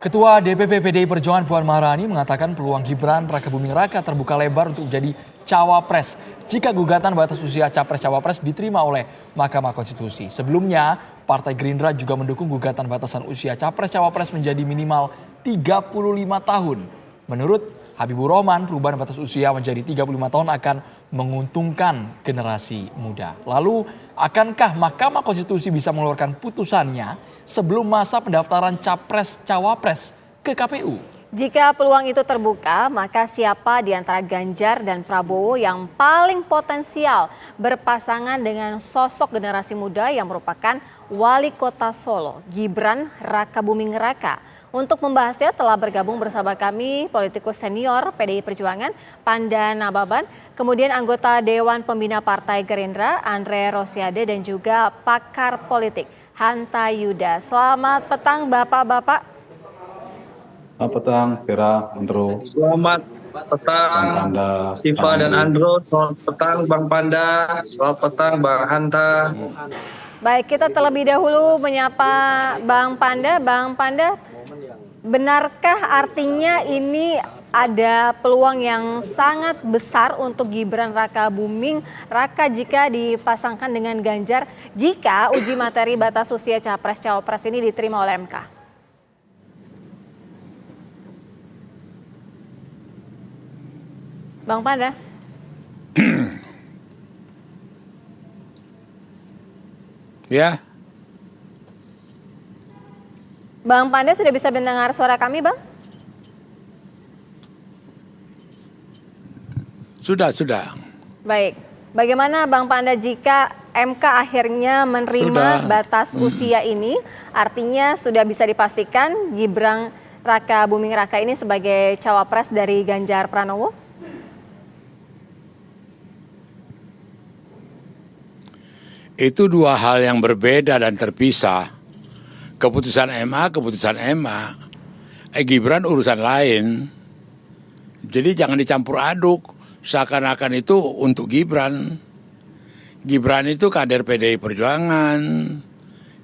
Ketua DPP PDI Perjuangan Puan Maharani mengatakan peluang Gibran Rakabuming Raka terbuka lebar untuk menjadi cawapres jika gugatan batas usia capres-cawapres diterima oleh Mahkamah Konstitusi. Sebelumnya, Partai Gerindra juga mendukung gugatan batasan usia capres-cawapres menjadi minimal 35 tahun. Menurut Habibur Rahman, perubahan batas usia menjadi 35 tahun akan menguntungkan generasi muda. Lalu, akankah Mahkamah Konstitusi bisa mengeluarkan putusannya sebelum masa pendaftaran capres-cawapres ke KPU? Jika peluang itu terbuka, maka siapa di antara Ganjar dan Prabowo yang paling potensial berpasangan dengan sosok generasi muda yang merupakan Wali Kota Solo, Gibran Rakabuming Raka? Untuk membahasnya telah bergabung bersama kami politikus senior PDI Perjuangan Panda Nababan, kemudian anggota Dewan Pembina Partai Gerindra Andre Rosiade dan juga pakar politik Hanta Yuda. Selamat petang Bapak-bapak. Selamat petang, Sira, Andro. Selamat petang, Siva dan Andro. Selamat petang, Bang Panda. Selamat petang, Bang Hanta. Baik, kita terlebih dahulu menyapa Bang Panda. Bang Panda, benarkah artinya ini ada peluang yang sangat besar untuk Gibran Rakabuming Raka jika dipasangkan dengan Ganjar jika uji materi batas usia capres-cawapres ini diterima oleh MK? Bang Panda. Ya. Bang Panda sudah bisa mendengar suara kami, Bang? Sudah. Baik. Bagaimana Bang Panda jika MK akhirnya menerima batas usia ini? Artinya sudah bisa dipastikan Gibran Rakabuming Raka ini sebagai cawapres dari Ganjar Pranowo? Itu dua hal yang berbeda dan terpisah. Keputusan MA. Gibran urusan lain. Jadi jangan dicampur aduk. Seakan-akan itu untuk Gibran. Gibran itu kader PDI Perjuangan.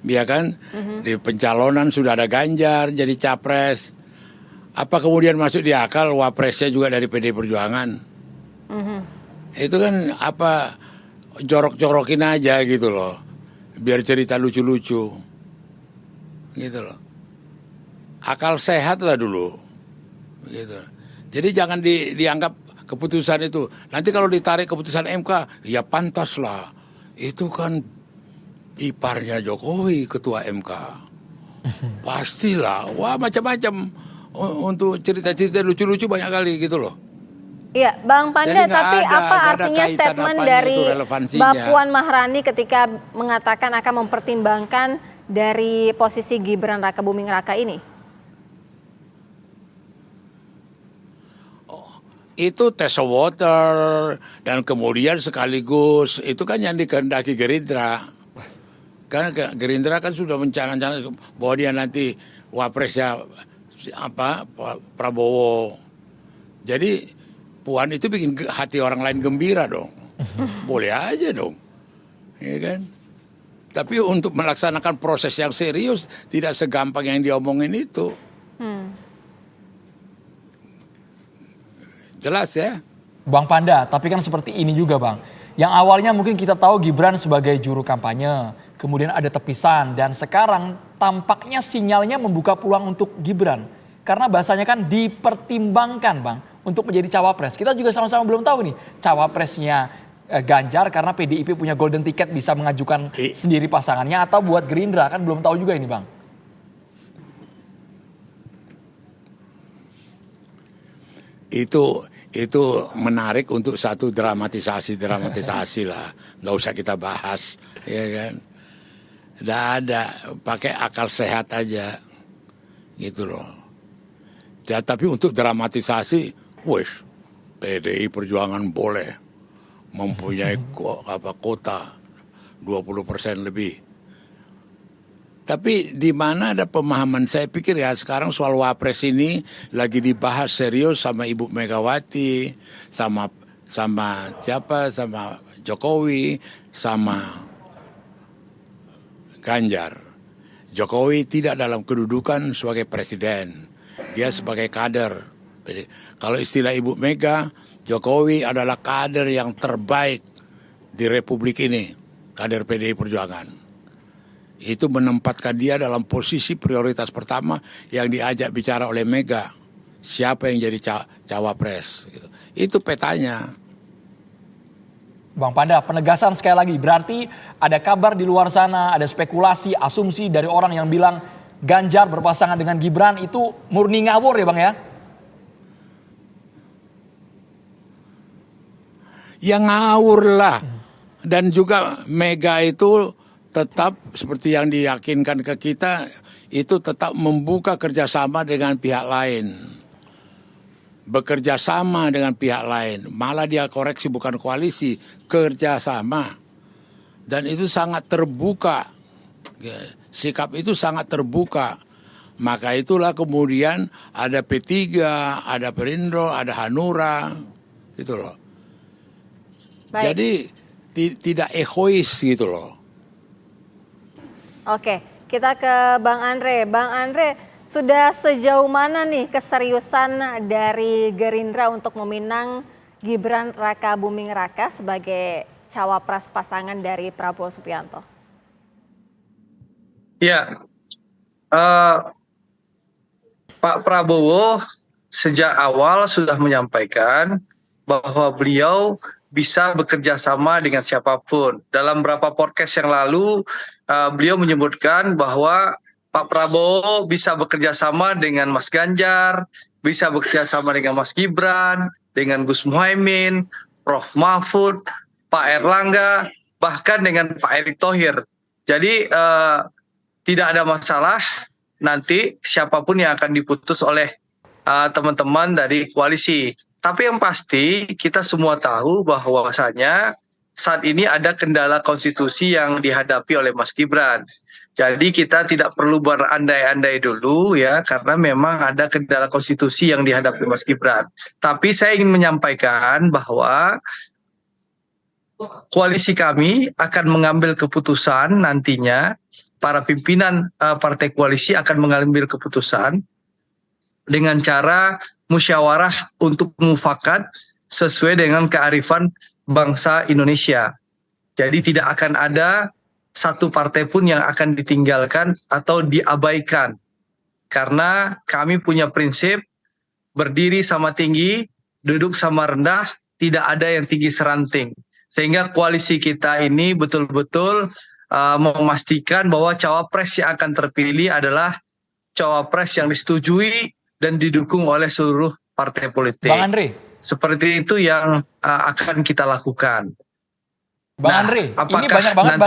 Ya kan? Di pencalonan sudah ada Ganjar jadi capres. Apa kemudian masuk di akal wapresnya juga dari PDI Perjuangan? Itu kan apa jorok-jorokin aja gitu loh. Biar cerita lucu-lucu. Gitu loh. Akal sehat lah dulu. Gitu. Jadi jangan dianggap keputusan itu. Nanti kalau ditarik keputusan MK, ya pantas lah. Itu kan iparnya Jokowi ketua MK. Pastilah. Wah macam-macam. Untuk cerita-cerita lucu-lucu banyak kali gitu loh. Iya, Bang Panda, tapi apa artinya statement dari Mbak Puan Maharani ketika mengatakan akan mempertimbangkan dari posisi Gibran Rakabuming Raka ini? Itu test of water dan kemudian sekaligus itu kan yang dikehendaki Gerindra. Kan Gerindra kan sudah mencana-cana bahwa dia nanti wapresnya Prabowo. Jadi Puan itu bikin hati orang lain gembira dong. Boleh aja dong. Ya kan? Tapi untuk melaksanakan proses yang serius tidak segampang yang diomongin itu. Jelas ya? Bang Panda, tapi kan seperti ini juga Bang. Yang awalnya mungkin kita tahu Gibran sebagai juru kampanye. Kemudian ada tepisan dan sekarang tampaknya sinyalnya membuka peluang untuk Gibran. Karena bahasanya kan dipertimbangkan Bang untuk menjadi cawapres. Kita juga sama-sama belum tahu nih cawapresnya Ganjar karena PDIP punya golden ticket bisa mengajukan sendiri pasangannya atau buat Gerindra kan belum tahu juga ini Bang. Itu menarik untuk satu dramatisasi lah, nggak usah kita bahas, ya kan? Nggak ada, pakai akal sehat aja, gitu loh. Ya, tapi untuk dramatisasi, wes PDI Perjuangan boleh mempunyai kota 20% lebih. Tapi di mana ada pemahaman, saya pikir ya sekarang soal wapres ini lagi dibahas serius sama Ibu Megawati, sama Jokowi, sama Ganjar. Jokowi tidak dalam kedudukan sebagai presiden, dia sebagai kader. Jadi, kalau istilah Ibu Mega, Jokowi adalah kader yang terbaik di Republik ini, kader PDI Perjuangan. Itu menempatkan dia dalam posisi prioritas pertama yang diajak bicara oleh Mega. Siapa yang jadi cawapres? Gitu. Itu petanya. Bang Panda, penegasan sekali lagi, berarti ada kabar di luar sana, ada spekulasi, asumsi dari orang yang bilang Ganjar berpasangan dengan Gibran itu murni ngawur ya Bang ya? Ya ngawur lah. Dan juga Mega itu tetap seperti yang diyakinkan ke kita, itu tetap membuka kerjasama dengan pihak lain. Bekerja sama dengan pihak lain. Malah dia koreksi bukan koalisi, kerjasama. Dan itu sangat terbuka. Sikap itu sangat terbuka. Maka itulah kemudian ada P3, ada Perindo, ada Hanura. Gitu loh. Baik. Jadi tidak egois gitu loh. Oke, kita ke Bang Andre. Bang Andre, sudah sejauh mana nih keseriusan dari Gerindra untuk meminang Gibran Raka Buming Raka sebagai cawapres pasangan dari Prabowo Subianto? Ya, Pak Prabowo sejak awal sudah menyampaikan bahwa beliau bisa bekerja sama dengan siapapun. Dalam beberapa podcast yang lalu, beliau menyebutkan bahwa Pak Prabowo bisa bekerja sama dengan Mas Ganjar, bisa bekerja sama dengan Mas Gibran, dengan Gus Muhaimin, Prof. Mahfud, Pak Erlangga, bahkan dengan Pak Erick Thohir. Jadi tidak ada masalah nanti siapapun yang akan diputus oleh teman-teman dari koalisi. Tapi yang pasti kita semua tahu bahwasanya saat ini ada kendala konstitusi yang dihadapi oleh Mas Gibran. Jadi kita tidak perlu berandai-andai dulu ya, karena memang ada kendala konstitusi yang dihadapi Mas Gibran. Tapi saya ingin menyampaikan bahwa koalisi kami akan mengambil keputusan nantinya, para pimpinan partai koalisi akan mengambil keputusan dengan cara musyawarah untuk mufakat sesuai dengan kearifan bangsa Indonesia. Jadi tidak akan ada satu partai pun yang akan ditinggalkan atau diabaikan. Karena kami punya prinsip berdiri sama tinggi, duduk sama rendah, tidak ada yang tinggi seranting. Sehingga koalisi kita ini betul-betul memastikan bahwa cawapres yang akan terpilih adalah cawapres yang disetujui dan didukung oleh seluruh partai politik. Bang Andre. Seperti itu yang akan kita lakukan. Bang Andre, ini banyak banget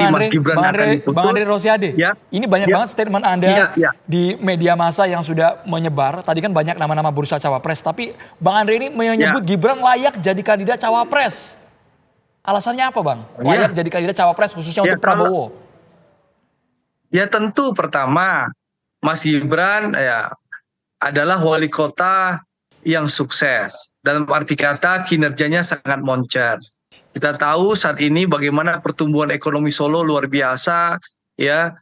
Bang Andre Rosiade. Ya, ini banyak banget statement Anda ya. di media massa yang sudah menyebar. Tadi kan banyak nama-nama bursa cawapres, tapi Bang Andre ini menyebut Gibran layak jadi kandidat cawapres. Alasannya apa Bang? Layak jadi kandidat cawapres khususnya untuk Prabowo. Ya tentu pertama Mas Gibran ya adalah wali kota yang sukses. Dalam arti kata kinerjanya sangat moncer. Kita tahu saat ini bagaimana pertumbuhan ekonomi Solo luar biasa, ya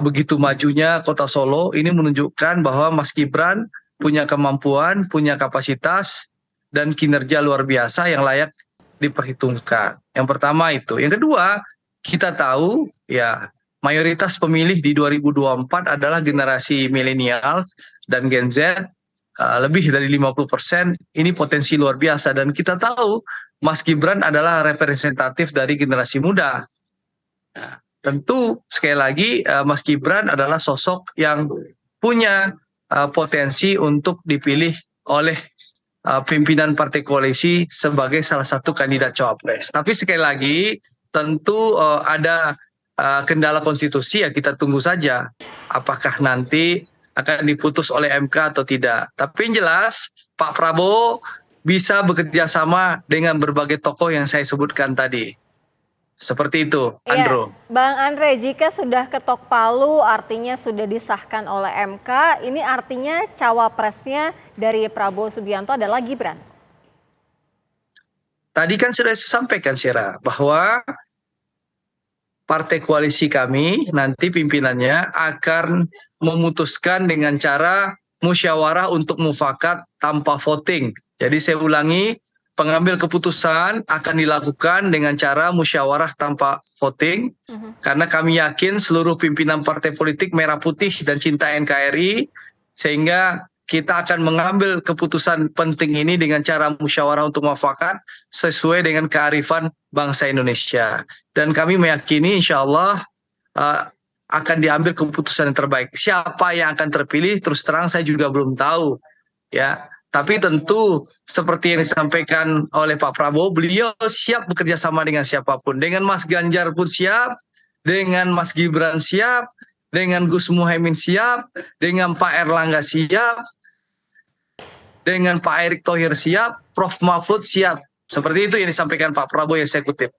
begitu majunya kota Solo. Ini menunjukkan bahwa Mas Gibran punya kemampuan, punya kapasitas dan kinerja luar biasa yang layak diperhitungkan. Yang pertama itu. Yang kedua, kita tahu ya mayoritas pemilih di 2024 adalah generasi milenial dan Gen Z. Lebih dari 50%, ini potensi luar biasa. Dan kita tahu Mas Gibran adalah representatif dari generasi muda. Nah, tentu sekali lagi Mas Gibran adalah sosok yang punya potensi untuk dipilih oleh pimpinan partai koalisi sebagai salah satu kandidat cawapres. Tapi sekali lagi tentu ada kendala konstitusi, ya kita tunggu saja apakah nanti akan diputus oleh MK atau tidak. Tapi yang jelas Pak Prabowo bisa bekerja sama dengan berbagai tokoh yang saya sebutkan tadi. Seperti itu, Andro. Ya, Bang Andre, jika sudah ketok palu artinya sudah disahkan oleh MK, ini artinya cawapresnya dari Prabowo Subianto adalah Gibran. Tadi kan sudah saya sampaikan, Syira, bahwa partai koalisi kami nanti pimpinannya akan memutuskan dengan cara musyawarah untuk mufakat tanpa voting. Jadi saya ulangi, pengambil keputusan akan dilakukan dengan cara musyawarah tanpa voting, karena kami yakin seluruh pimpinan partai politik merah putih dan cinta NKRI, sehingga kita akan mengambil keputusan penting ini dengan cara musyawarah untuk mufakat sesuai dengan kearifan bangsa Indonesia. Dan kami meyakini insya Allah akan diambil keputusan yang terbaik. Siapa yang akan terpilih terus terang saya juga belum tahu, ya. Tapi tentu seperti yang disampaikan oleh Pak Prabowo, beliau siap bekerja sama dengan siapapun. Dengan Mas Ganjar pun siap, dengan Mas Gibran siap, dengan Gus Muhaimin siap, dengan Pak Erlangga siap, dengan Pak Erick Thohir siap, Prof Mahfud siap. Seperti itu yang disampaikan Pak Prabowo yang saya kutip.